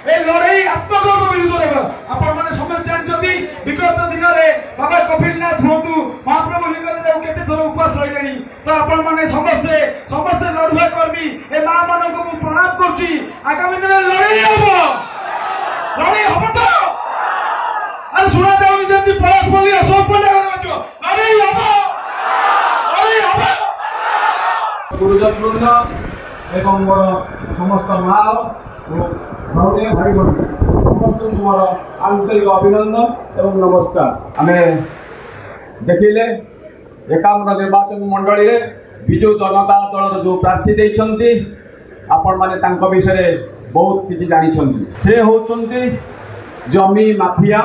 ए लड़ाई आत्मगौरव विरुद्ध आपण मैंने समस्त जानते विगत दिन में बाबा कपिलनाथ हूँ महाप्रभु लिंगराज केते थर उपवास रही तो आपण मैंने समस्ते समस्ते लड़ुआ कर्मी ए माँ मान को प्रणाम करुच्ची आगामी दिन लड़ाई हम तो अरे शुणा जाऊनी जमी पलाश पल्ली अशोक पंडा लड़ाई हम गुरुजन वृंद एवं मोर समस्त माँ और भाई भाई बहन समस्त मोर आंतरिक अभिनंदन एवं नमस्कार। आम देखिले एकाम्र निर्वाचन मंडली रे विजु जनता दल जो प्रार्थी देइछंती आपण माने विषय बहुत किसी जानी से होचंती जमी माफिया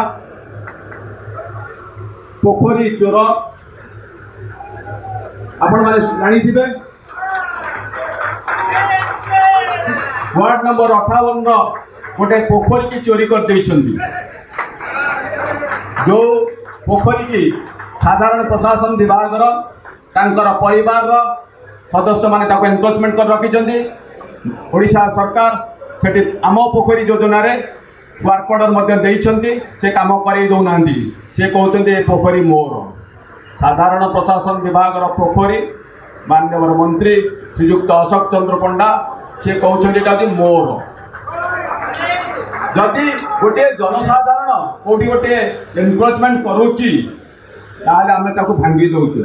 पोखरी चोर आपण माने जानी वार्ड नंबर 58 गोटे पोखरी की चोरी कर देइछंती जो पोखरी की साधारण प्रशासन विभाग परिवार सदस्य माने ताको एनक्रोचमेंट कर रखिछंती। ओडिशा सरकार सेठी आम पोखरी योजना रे वर्क ऑर्डर मध्य देइछंती से काम करै दउनांती से कहउछंती पोखरी मोर साधारण प्रशासन विभाग पोखरी माननीय मंत्री श्रीयुक्त अशोक चंद्र पंडा से कहते मोर जदि गोटे जनसाधारण कौटी गोटे एनक्रोचमेंट करुच्ची आम भांगी दौचे